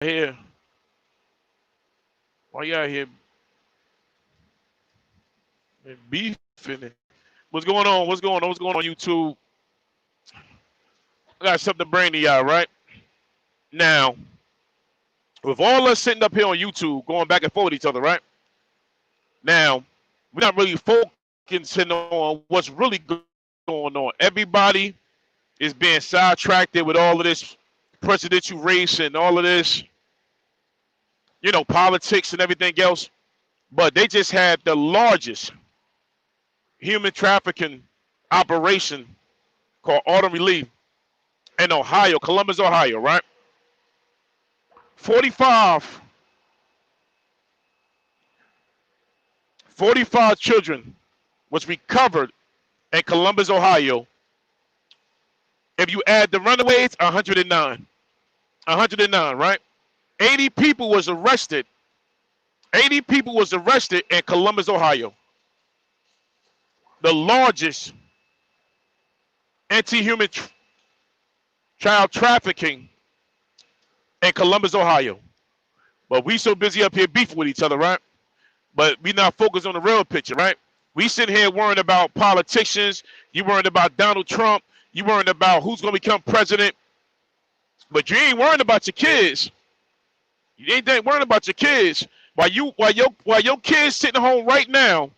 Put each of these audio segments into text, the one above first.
here? Why you out here beefing? What's going on? What's going on? What's going on YouTube? I got something to bring to y'all, right? Now, with all us sitting up here on YouTube, going back and forth with each other, right? Now, we're not really focusing on what's really going on. Everybody is being sidetracked with all of this presidential race and all of this, politics and everything else. But they just had the largest human trafficking operation called Autumn Relief in Ohio, Columbus, Ohio, right? 45 children was recovered in Columbus, Ohio. If you add the runaways, 109. 109, right? 80 people was arrested. 80 people was arrested in Columbus, Ohio. The largest anti-human child trafficking in Columbus, Ohio. But we so busy up here beefing with each other, right? But we not focused on the real picture, right? We sitting here worrying about politicians. You worrying about Donald Trump. You worrying about who's going to become president. But you ain't worrying about your kids. You ain't worrying about your kids. While your kids sitting home right now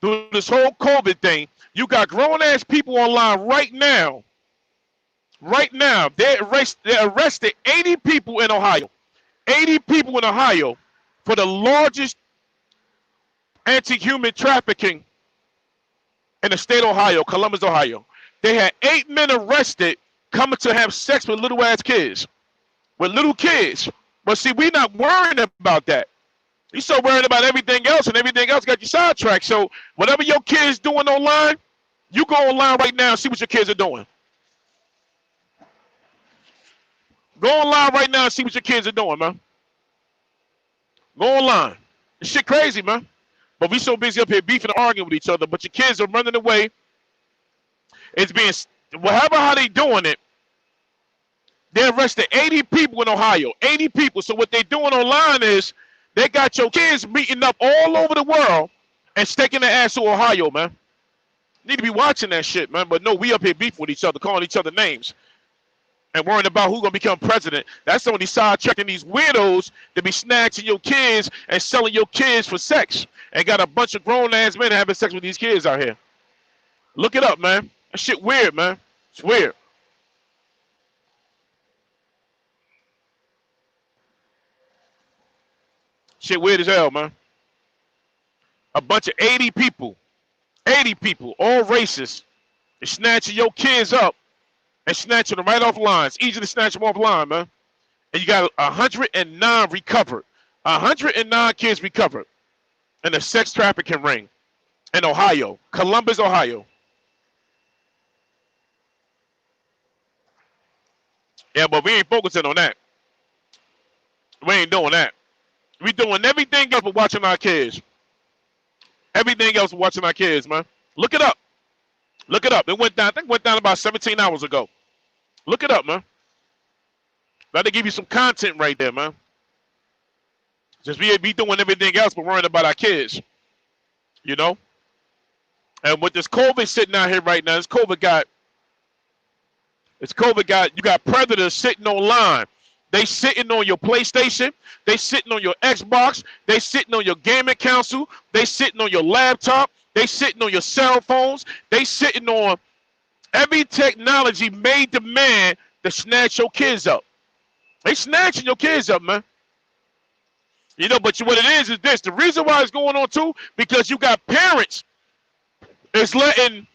doing this whole COVID thing, you got grown-ass people online right now. Right now, they arrested 80 people in Ohio. 80 people in Ohio for the largest anti-human trafficking in the state of Ohio, Columbus, Ohio. They had 8 men arrested coming to have sex with little-ass kids. With little kids. But see, we not worrying about that. You so worried about everything else, and everything else got you sidetracked. So whatever your kids doing online, you go online right now and see what your kids are doing. Go online right now and see what your kids are doing, man. Go online. This shit crazy, man. But we so busy up here beefing and arguing with each other, but your kids are running away. It's being, whatever how they doing it, they arrested 80 people in Ohio. 80 people. So what they doing online is they got your kids meeting up all over the world and staking their ass to Ohio, man. Need to be watching that shit, man. But no, we up here beefing with each other, calling each other names, and worrying about who's gonna become president. That's only sidetracking these weirdos to be snatching your kids and selling your kids for sex. And got a bunch of grown-ass men having sex with these kids out here. Look it up, man. That shit weird, man. It's weird. Shit weird as hell, man. A bunch of 80 people, all races, is snatching your kids up and snatching them right off lines. Easy to snatch them off line, man. And you got 109 recovered. 109 kids recovered in a sex trafficking ring in Ohio, Columbus, Ohio. Yeah, but we ain't focusing on that. We ain't doing that. We doing everything else but watching our kids. Everything else but watching our kids, man. Look it up. Look it up. It went down. I think it went down about 17 hours ago. Look it up, man. That'll give you some content right there, man. Just be doing everything else but worrying about our kids. You know? And with this COVID sitting out here right now, you got predators sitting online. They sitting on your PlayStation. They sitting on your Xbox. They sitting on your gaming console. They sitting on your laptop. They sitting on your cell phones. They sitting on every technology made to man to snatch your kids up. They snatching your kids up, man. You know, but what it is this. The reason why it's going on, too, because you got parents that's letting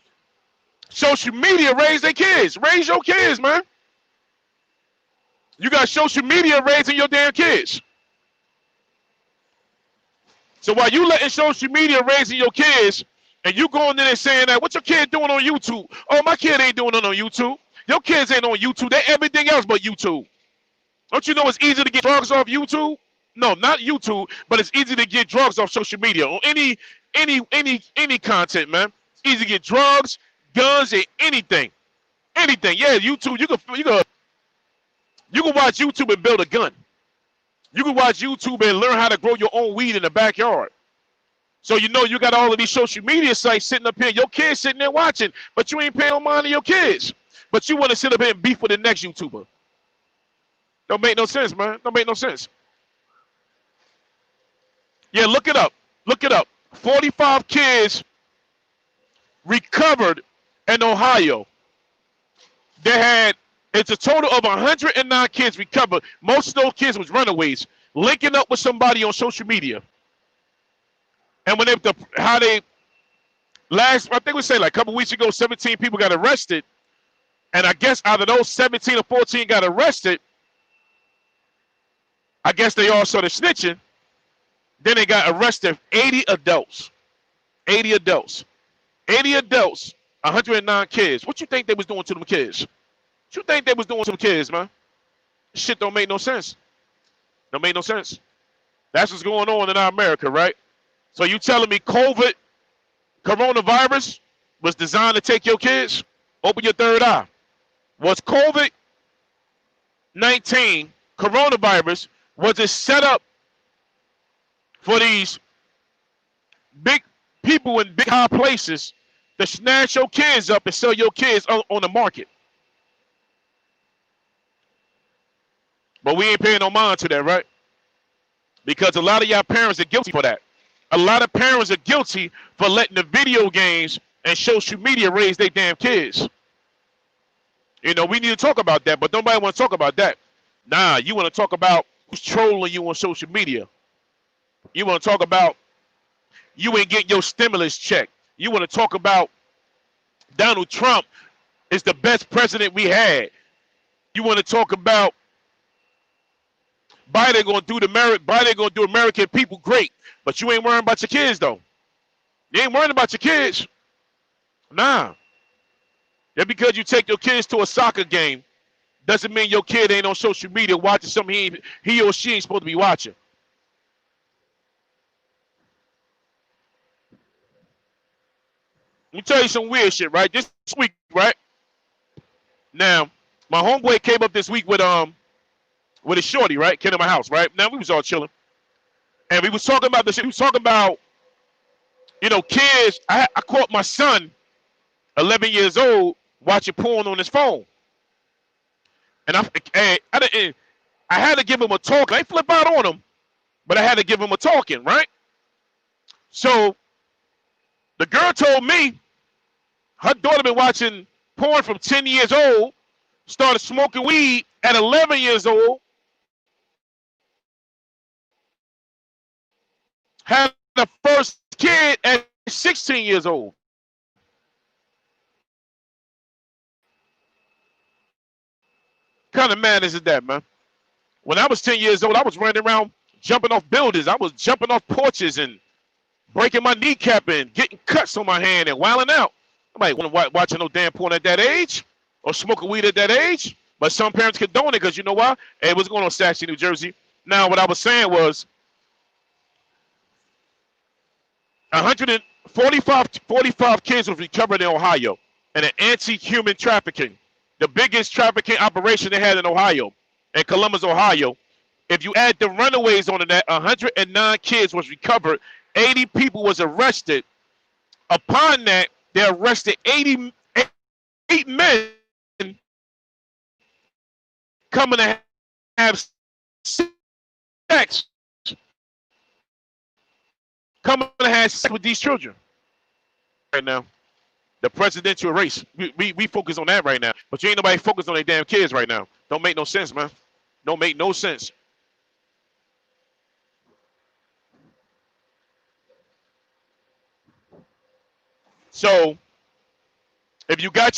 social media raise their kids. Raise your kids, man. You got social media raising your damn kids. So while you letting social media raising your kids, and you going in there saying that, what your kid doing on YouTube? Oh, my kid ain't doing it on YouTube. Your kids ain't on YouTube. They everything else but YouTube. Don't you know it's easy to get drugs off YouTube? No, not YouTube, but it's easy to get drugs off social media on any content, man. It's easy to get drugs, guns, and anything. Anything. Yeah, YouTube. You can watch YouTube and build a gun. You can watch YouTube and learn how to grow your own weed in the backyard. So you know you got all of these social media sites sitting up here. Your kids sitting there watching, but you ain't paying no mind to your kids. But you want to sit up here and beef with the next YouTuber. Don't make no sense, man. Don't make no sense. Yeah, look it up. Look it up. 45 kids recovered in Ohio. They had, it's a total of 109 kids recovered. Most of those kids was runaways, linking up with somebody on social media. And when I think we say like a couple weeks ago, 17 people got arrested. And I guess out of those 17 or 14 got arrested, I guess they all started snitching. Then they got arrested 80 adults. 80 adults. 80 adults, 109 kids. What you think they was doing to them kids? What you think they was doing to them kids, man? Shit don't make no sense. Don't make no sense. That's what's going on in our America, right? So you telling me coronavirus was designed to take your kids? Open your third eye. Was COVID-19, coronavirus, was it set up for these big people in big high places to snatch your kids up and sell your kids on the market? But we ain't paying no mind to that, right? Because a lot of y'all parents are guilty for that. A lot of parents are guilty for letting the video games and social media raise their damn kids. You know, we need to talk about that, but nobody want to talk about that. Nah, you want to talk about who's trolling you on social media. You want to talk about you ain't getting your stimulus check. You want to talk about Donald Trump is the best president we had. You want to talk about Biden going to do American people great, but you ain't worrying about your kids though. You ain't worrying about your kids. Nah. Just because you take your kids to a soccer game doesn't mean your kid ain't on social media watching something he or she ain't supposed to be watching. Let me tell you some weird shit, right? This week, right? Now, my homeboy came up this week with a shorty, right? Came to my house, right? Now we was all chilling. And we was talking about the shit. We was talking about, you know, kids. I caught my son, 11 years old, watching porn on his phone. And I had to give him a talk. I ain't flip out on him, but I had to give him a talking, right? So the girl told me her daughter been watching porn from 10 years old, started smoking weed at 11 years old, had the first kid at 16 years old. What kind of madness is that, man? When I was 10 years old, I was running around jumping off buildings. I was jumping off porches and breaking my kneecap and getting cuts on my hand and wilding out. Nobody watching no damn porn at that age or smoking weed at that age. But some parents condone it because you know why? Hey, what's going on, Saxon, New Jersey? Now, what I was saying was 145 kids was recovered in Ohio in an anti-human trafficking, the biggest trafficking operation they had in Ohio, in Columbus, Ohio. If you add the runaways on that, 109 kids was recovered, 80 people was arrested. Upon that, they arrested 88 men coming to have sex, coming to have sex with these children. Right now, the presidential race, we focus on that right now, but you ain't nobody focused on their damn kids right now. Don't make no sense, man. Don't make no sense. So if you got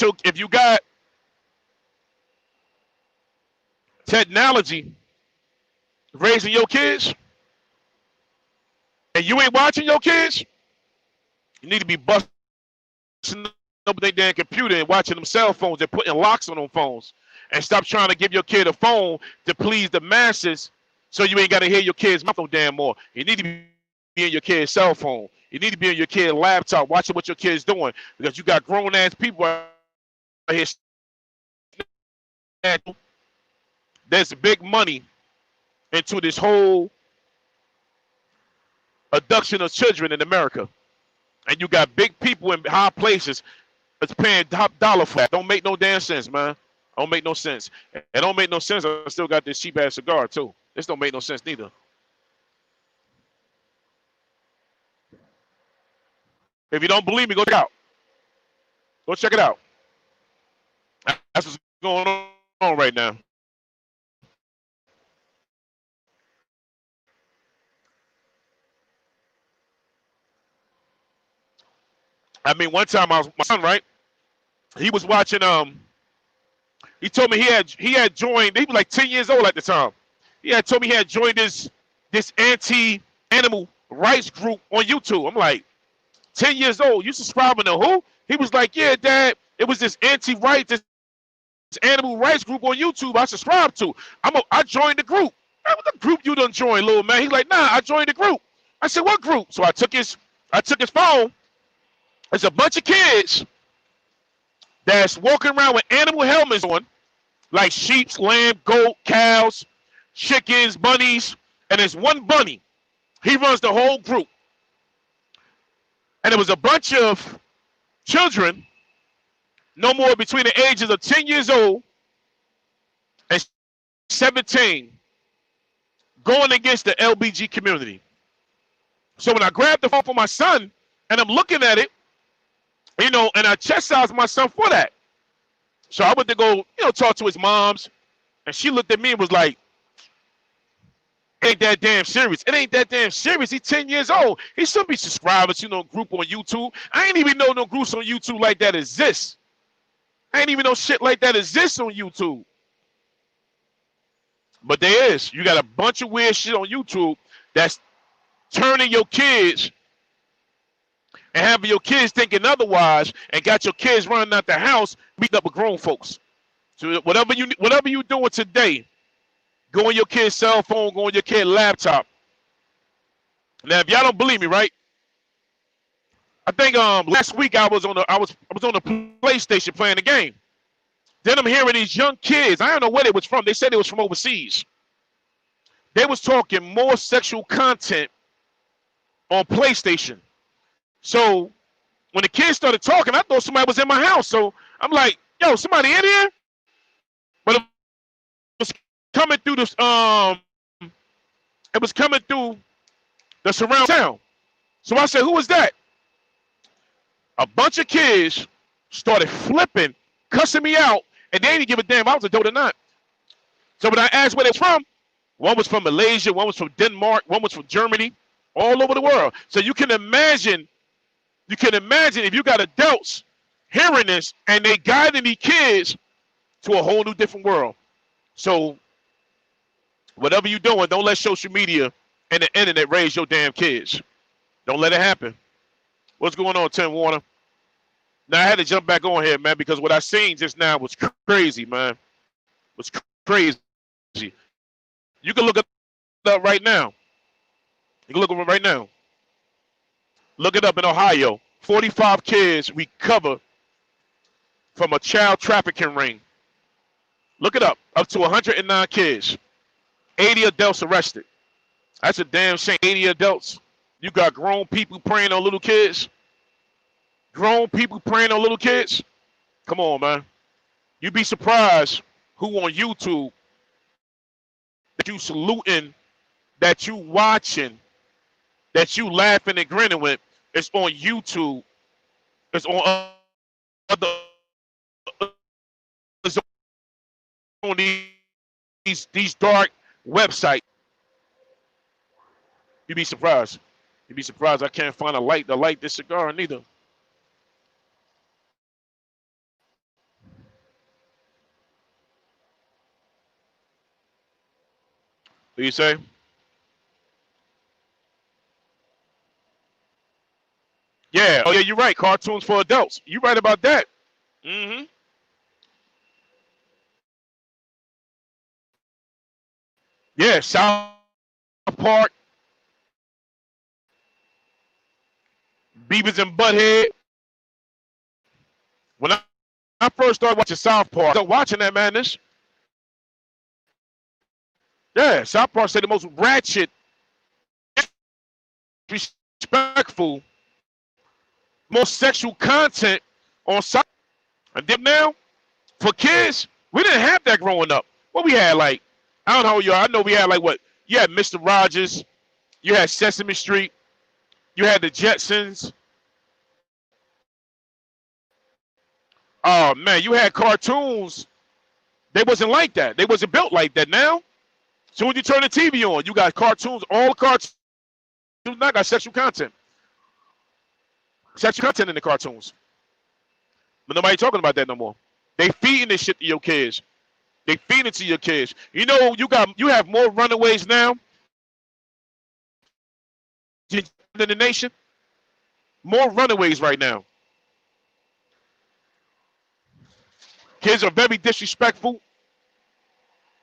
technology raising your kids and you ain't watching your kids, you need to be busting up their damn computer and watching them cell phones and putting locks on them phones. And stop trying to give your kid a phone to please the masses so you ain't got to hear your kid's mouth no damn more. You need to be in your kid's cell phone. You need to be on your kid's laptop watching what your kid's doing because you got grown-ass people out here. There's big money into this whole abduction of children in America. And you got big people in high places that's paying top dollar for that. Don't make no damn sense, man. Don't make no sense. It don't make no sense. I still got this cheap ass cigar too. This don't make no sense neither. If you don't believe me, go check it out. Go check it out. That's what's going on right now. I mean, one time my son, right? He was watching. He told me he had joined. He was like 10 years old at the time. He had told me he had joined this anti-animal rights group on YouTube. I'm like, 10 years old. You subscribing to who? He was like, yeah, Dad. It was this this animal rights group on YouTube I subscribed to. I joined the group. Man, what the group you done joined, little man? He's like, nah, I joined the group. I said, what group? So I took his phone. There's a bunch of kids that's walking around with animal helmets on, like sheep, lamb, goat, cows, chickens, bunnies, and there's one bunny. He runs the whole group. And it was a bunch of children, no more between the ages of 10 years old and 17, going against the LBG community. So when I grabbed the phone for my son and I'm looking at it, and I chastised my son for that. So I went to go, talk to his moms, and she looked at me and was like, ain't that damn serious. It ain't that damn serious. He's 10 years old. He shouldn't be subscribing to no group on YouTube. I ain't even know no groups on YouTube like that exists. I ain't even know shit like that exists on YouTube. But there is. You got a bunch of weird shit on YouTube that's turning your kids and having your kids thinking otherwise, and got your kids running out the house, beating up with grown folks. So whatever you doing today, go on your kid's cell phone, go on your kid's laptop. Now, if y'all don't believe me, right? I think last week I was on the PlayStation playing the game. Then I'm hearing these young kids. I don't know where they was from. They said they was from overseas. They was talking more sexual content on PlayStation. So when the kids started talking, I thought somebody was in my house. So I'm like, yo, somebody in here? But it was coming through this it was coming through the surround town. So I said, who was that? A bunch of kids started flipping, cussing me out, and they didn't give a damn I was adult or not. So when I asked where they were from, one was from Malaysia, one was from Denmark, one was from Germany, all over the world. So you can imagine if you got adults hearing this and they guiding these kids to a whole new different world. So whatever you're doing, don't let social media and the internet raise your damn kids. Don't let it happen. What's going on, Tim Warner? Now I had to jump back on here, man, because what I seen just now was crazy, man. It was crazy. You can look it up right now. You can look it up right now. Look it up in Ohio. 45 kids recover from a child trafficking ring. Look it up. Up to 109 kids. 80 adults arrested. That's a damn shame. 80 adults. You got grown people preying on little kids. Grown people preying on little kids. Come on, man. You'd be surprised who on YouTube that you saluting, that you watching, that you laughing and grinning with. It's on YouTube. It's on other. It's on these dark websites. You'd be surprised. You'd be surprised I can't find a light to light this cigar neither. What do you say? Yeah. Oh, yeah, you're right. Cartoons for adults. You're right about that. Mm-hmm. Yeah, South Park, Beavis and Butthead. When I first started watching South Park, I started watching that madness. Yeah, South Park said the most ratchet, disrespectful, most sexual content on South. And then now, for kids, we didn't have that growing up. What we had, like, I don't know you are. I know we had like what? You had Mr. Rogers, you had Sesame Street, you had the Jetsons. Oh man, you had cartoons. They wasn't like that. They wasn't built like that. Now, so when you turn the TV on, you got cartoons. All the cartoons now got sexual content. Sexual content in the cartoons. But nobody talking about that no more. They feeding this shit to your kids. They feed it to your kids. You know, you have more runaways now in the nation. More runaways right now. Kids are very disrespectful.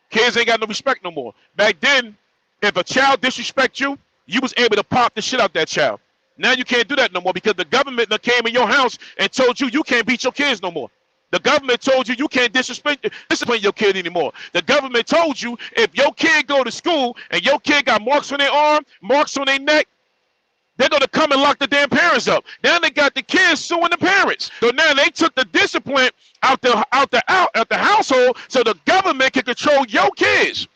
Kids ain't got no respect no more. Back then, if a child disrespect you, you was able to pop the shit out that child. Now you can't do that no more because the government came in your house and told you can't beat your kids no more. The government told you can't discipline your kid anymore. The government told you if your kid go to school and your kid got marks on their arm, marks on their neck, they're going to come and lock the damn parents up. Now they got the kids suing the parents. So now they took the discipline out the household so the government can control your kids.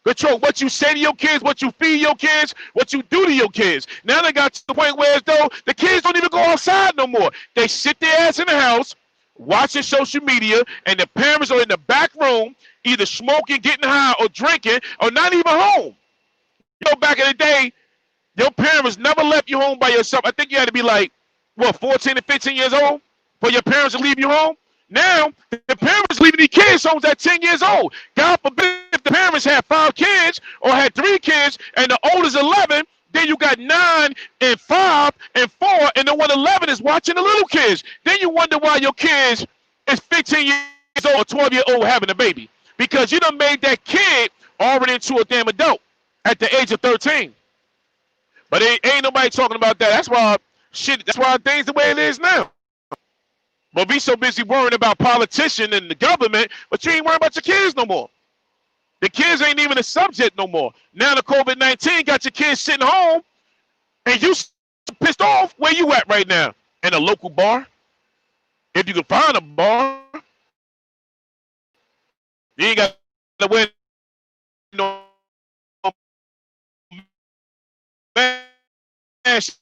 Control what you say to your kids, what you feed your kids, what you do to your kids. Now they got to the point where as though the kids don't even go outside no more. They sit their ass in the house, watching social media, and the parents are in the back room, either smoking, getting high, or drinking, or not even home. You know, back in the day, your parents never left you home by yourself. I think you had to be like, what, 14 to 15 years old for your parents to leave you home? Now, the parents leaving these kids homes at 10 years old. God forbid if the parents had 5 kids or had 3 kids and the oldest 11, then you got 9 and 5 and 4, and the one 11 is watching the little kids. Then you wonder why your kids is 15 years old or 12-year-old having a baby. Because you done made that kid already into a damn adult at the age of 13. But ain't nobody talking about that. That's why things the way it is now. But we so busy worrying about politicians and the government, but you ain't worrying about your kids no more. The kids ain't even a subject no more. Now the COVID-19 got your kids sitting home, and you pissed off. Where you at right now? In a local bar? If you can find a bar, you ain't got to wear no mask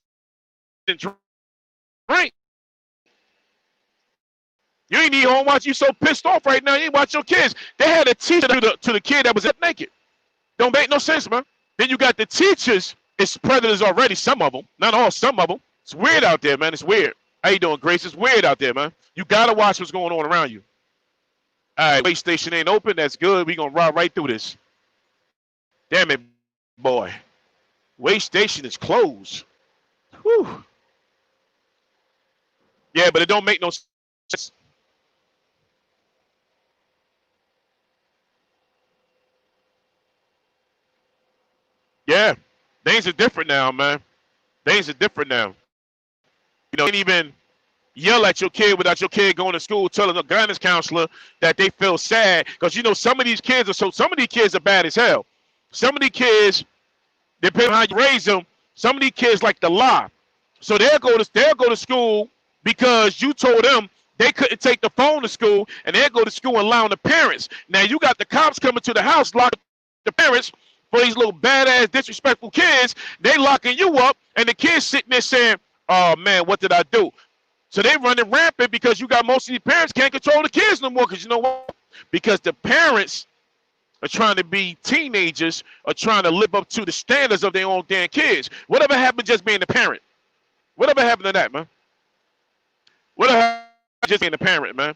and drink. You ain't need home watch. You so pissed off right now. You ain't watch your kids. They had a teacher to the kid that was naked. Don't make no sense, man. Then you got the teachers. It's predators already. Some of them, not all. Some of them. It's weird out there, man. It's weird. How you doing, Grace? It's weird out there, man. You gotta watch what's going on around you. All right, way station ain't open. That's good. We gonna ride right through this. Damn it, boy. Way station is closed. Whew. Yeah, but it don't make no sense. Yeah, things are different now, man. Things are different now. You know, you can't even yell at your kid without your kid going to school telling the guidance counselor that they feel sad because you know some of these kids are bad as hell. Some of these kids, depending on how you raise them, some of these kids like to lie. So they'll go to school because you told them they couldn't take the phone to school, and they'll go to school and lie on the parents. Now you got the cops coming to the house, locking the parents for these little badass, disrespectful kids. They locking you up, and the kids sitting there saying, "Oh man, what did I do?" So they running rampant because you got most of these parents can't control the kids no more. Because you know what? Because the parents are trying to be teenagers or trying to live up to the standards of their own damn kids. Whatever happened just being the parent? Whatever happened to that, man? Whatever happened just being the parent, man?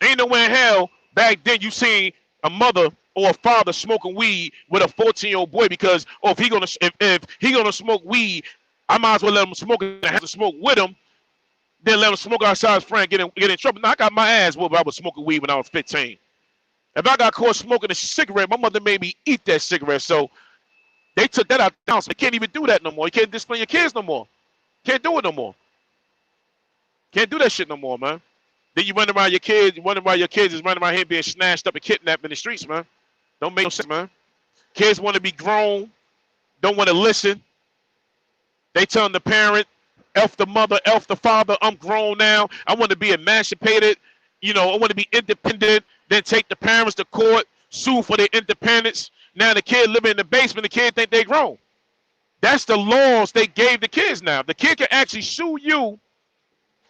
Ain't no way in hell back then you seen a mother or a father smoking weed with a 14-year-old boy because if he gonna smoke weed, I might as well let him smoke it and have to smoke with him. Then let him smoke outside his friend, get in trouble. Now I got my ass whooped. I was smoking weed when I was 15. If I got caught smoking a cigarette, my mother made me eat that cigarette. So they took that out of the house. They can't even do that no more. You can't discipline your kids no more. Can't do it no more. Can't do that shit no more, man. Then you run around your kids. You wonder why your kids is running around here being snatched up and kidnapped in the streets, man. Don't make no sense, man. Kids want to be grown, don't want to listen. They telling the parent, F the mother, F the father, I'm grown now. I want to be emancipated. I want to be independent. Then take the parents to court, sue for their independence. Now the kid living in the basement, the kid think they grown. That's the laws they gave the kids now. The kid can actually sue you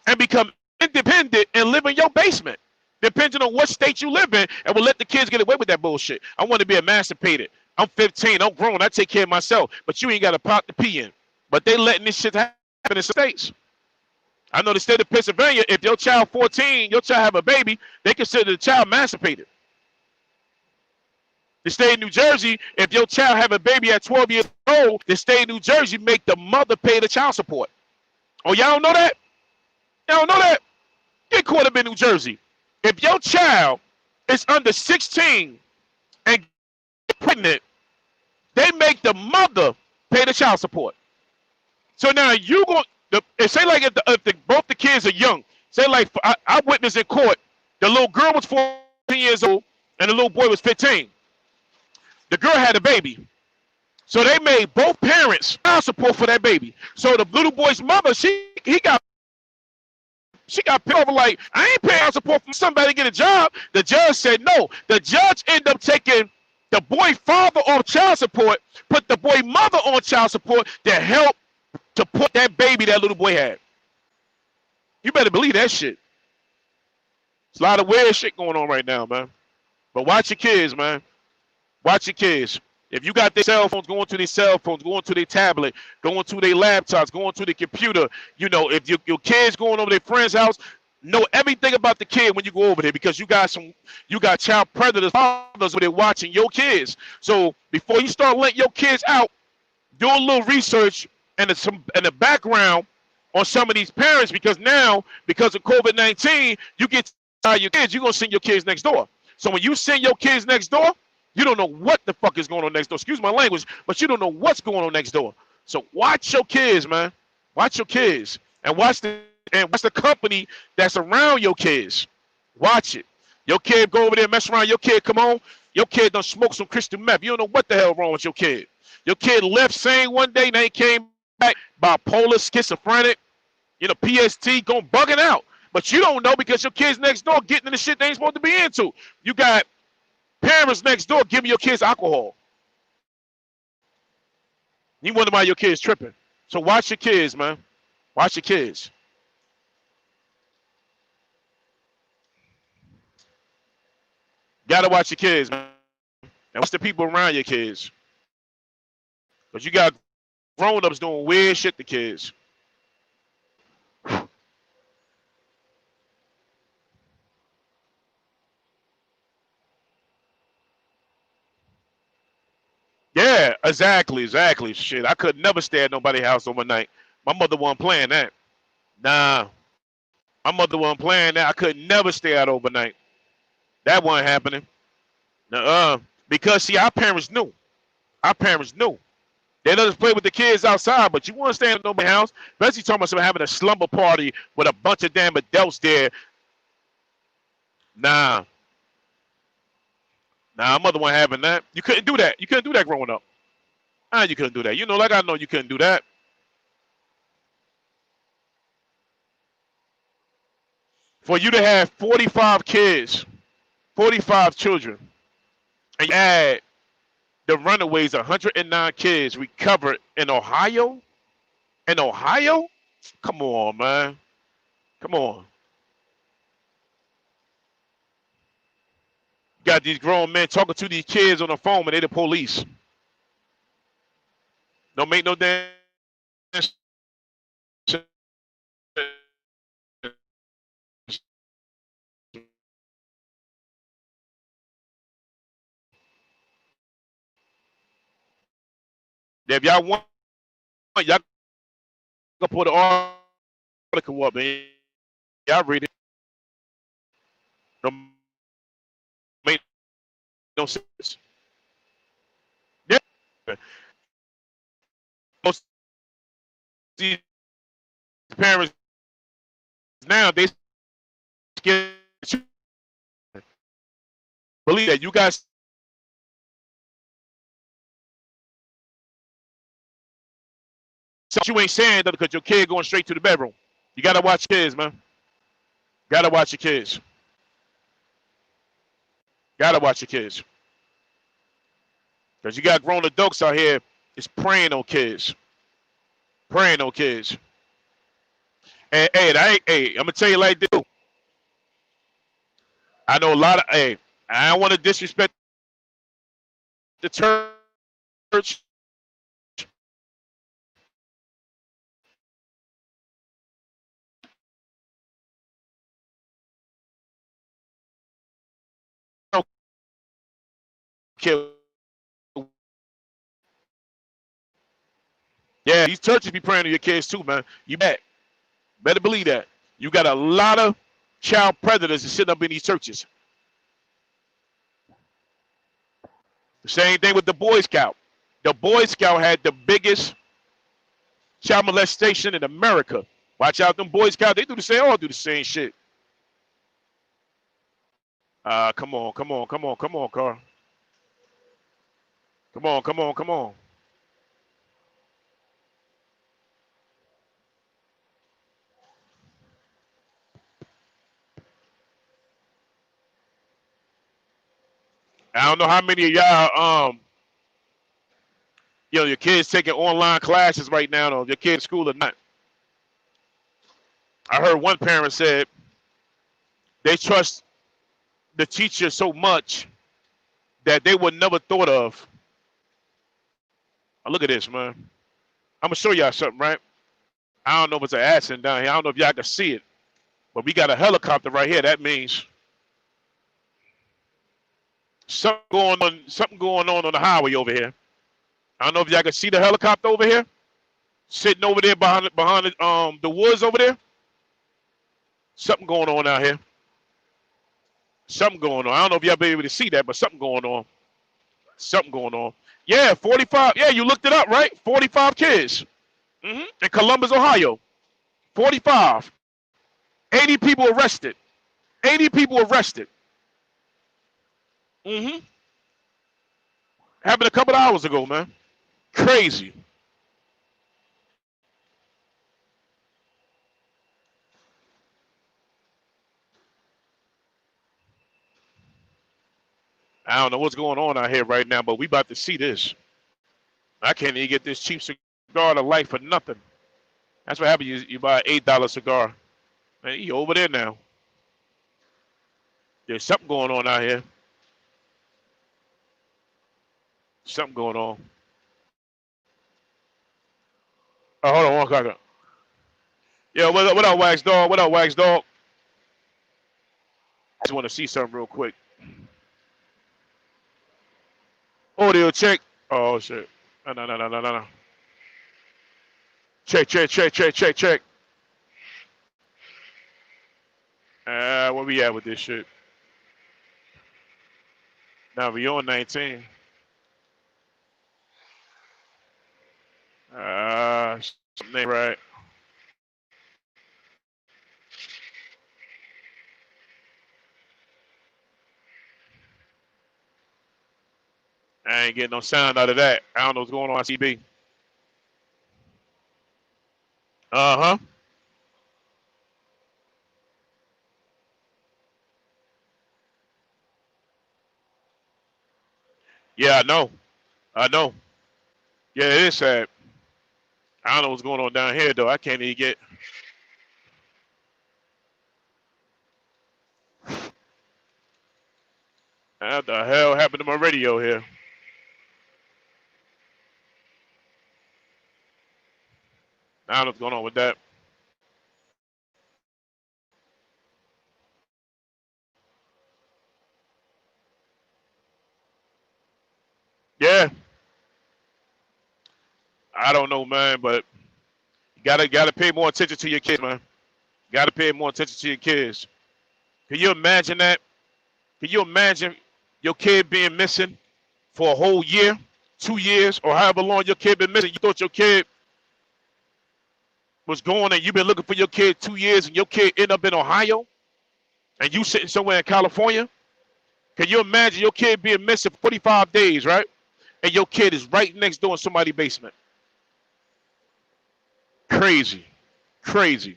and become independent and live in your basement, depending on what state you live in, and will let the kids get away with that bullshit. I want to be emancipated. I'm 15. I'm grown. I take care of myself. But you ain't got a pot to pee in. But they letting this shit happen in some states. I know the state of Pennsylvania, if your child 14, your child have a baby, they consider the child emancipated. The state of New Jersey, if your child have a baby at 12 years old, the state of New Jersey make the mother pay the child support. Oh, y'all don't know that? Y'all don't know that? Get caught up in New Jersey. If your child is under 16 and get pregnant, they make the mother pay the child support. So now you go, say like if both the kids are young, say like I witnessed in court, the little girl was 14 years old and the little boy was 15. The girl had a baby. So they made both parents child support for that baby. So the little boy's mother, she got paid over like, I ain't paying child support for somebody to get a job. The judge said no. The judge ended up taking the boy father on child support, put the boy mother on child support to help to put that baby that little boy had. You better believe that shit. There's a lot of weird shit going on right now, man. But watch your kids, man. Watch your kids. If you got their cell phones, going to their cell phones, going to their tablet, going to their laptops, going to the computer, if your kids going over their friend's house, know everything about the kid when you go over there, because you got child predators, fathers over there watching your kids. So before you start letting your kids out, do a little research and the background on some of these parents, because now, because of COVID-19, you get tired of your kids, you're going to send your kids next door. So when you send your kids next door, you don't know what the fuck is going on next door. Excuse my language, but you don't know what's going on next door. So watch your kids, man. Watch your kids. And watch the company that's around your kids. Watch it. Your kid go over there, mess around. Your kid come on. Your kid done smoke some crystal meth. You don't know what the hell wrong with your kid. Your kid left sane one day, and they came back bipolar, schizophrenic, PST, going bugging out. But you don't know because your kids next door getting into shit they ain't supposed to be into. You got parents next door giving your kids alcohol. You wonder why your kids tripping. So watch your kids, man. Watch your kids. Gotta watch your kids, man. And watch the people around your kids. Because you got grown-ups doing weird shit to kids. Yeah, exactly. Shit, I could never stay at nobody's house overnight. My mother wasn't playing that. Nah, my mother wasn't playing that. I could never stay out overnight. That wasn't happening. Because see, our parents knew. Our parents knew. They let us play with the kids outside, but you want to stay in nobody's house, especially talking about somebody having a slumber party with a bunch of damn adults there. Nah, my mother wasn't having that. You couldn't do that. You couldn't do that growing up. You couldn't do that. Like I know you couldn't do that. For you to have 45 kids, 45 children, and you add the runaways, 109 kids recovered in Ohio? In Ohio? Come on, man. Come on. Got these grown men talking to these kids on the phone and they the police. Don't make no damn sense. If y'all want, y'all can put an article up and y'all read it. Don't make no sense. Yeah. Most these parents now, they scared you. Believe that you guys you ain't saying that because your kid going straight to the bedroom. You gotta watch your kids, man. Gotta watch your kids. Gotta watch your kids. Because you got grown adults out here is preying on kids. Preying on kids. And hey, I'm gonna tell you like this. I know a lot of I don't want to disrespect the church. I don't care. Yeah, these churches be praying to your kids too, man. You better believe that. You got a lot of child predators that sit up in these churches. The same thing with the Boy Scout. The Boy Scout had the biggest child molestation in America. Watch out, them Boy Scouts, they all do the same shit. Come on, Carl. Come on. I don't know how many of y'all, your kids taking online classes right now, or your kids in school or not. I heard one parent said they trust the teacher so much that they would never thought of. Oh, look at this, man. I'm gonna show y'all something, right? I don't know if it's an accident down here. I don't know if y'all can see it, but we got a helicopter right here. That means something going on the highway over here. I don't know if y'all can see the helicopter over here, sitting over there behind the woods over there. Something going on out here. Something going on. I don't know if y'all be able to see that, but something going on. Something going on. Yeah, 45. Yeah, you looked it up, right? 45 kids. In Columbus, Ohio. 45. 80 people arrested. 80 people arrested. Happened a couple of hours ago, man. Crazy. I don't know what's going on out here right now, but we about to see this. I can't even get this cheap cigar to light for nothing. That's what happens. You buy an $8 cigar. Man, you over there now. There's something going on out here. Something going on. Oh, hold on one second. Yeah, what up, Wax Dog? What up, Wax Dog? I just want to see something real quick. Audio check. Oh, shit. No. Check. Where we at with this shit? Now we on 19. Something ain't right. I ain't getting no sound out of that. I don't know what's going on CB. Uh-huh. Yeah, I know. Yeah, it is sad. I don't know what's going on down here, though. I can't even get... What the hell happened to my radio here? I don't know what's going on with that. Yeah. I don't know, man, but you gotta pay more attention to your kids, man. Gotta pay more attention to your kids. Can you imagine that? Can you imagine your kid being missing for a whole year, 2 years, or however long your kid been missing? You thought your kid was gone and you've been looking for your kid 2 years and your kid end up in Ohio and you sitting somewhere in California? Can you imagine your kid being missing for 45 days, right? And your kid is right next door in somebody's basement. Crazy. Crazy.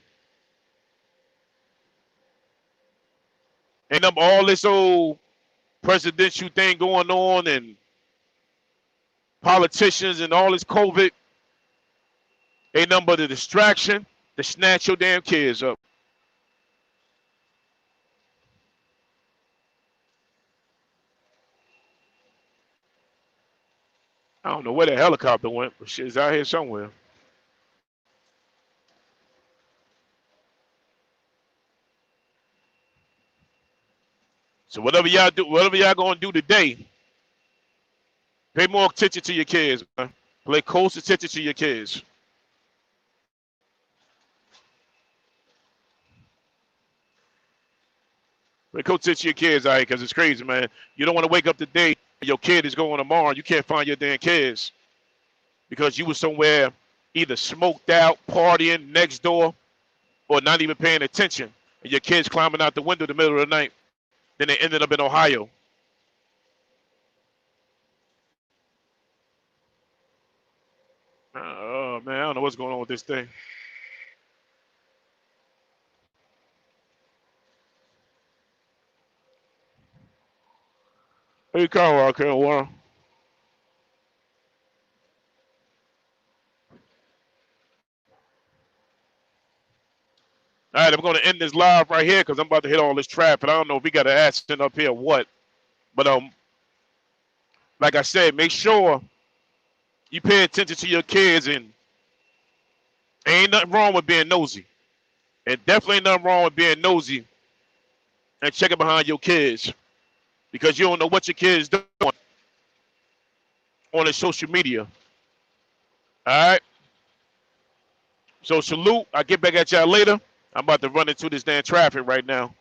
And all this old presidential thing going on and politicians and all this COVID ain't nothing but a distraction to snatch your damn kids up. I don't know where the helicopter went, but shit's out here somewhere. So whatever y'all do, whatever y'all gonna do today, pay more attention to your kids, man. Pay close attention to your kids. Pay close attention to your kids, all right, because it's crazy, man. You don't want to wake up today, your kid is going tomorrow, and you can't find your damn kids because you was somewhere either smoked out, partying next door, or not even paying attention. And your kids climbing out the window in the middle of the night. Then they ended up in Ohio. Oh, man, I don't know what's going on with this thing. Hey, Carl, I can't warn. All right, I'm going to end this live right here because I'm about to hit all this traffic. I don't know if we got an accident up here or what. But like I said, make sure you pay attention to your kids, and ain't nothing wrong with being nosy. And definitely ain't nothing wrong with being nosy and checking behind your kids because you don't know what your kids doing on the social media. All right? So salute. I'll get back at y'all later. I'm about to run into this damn traffic right now.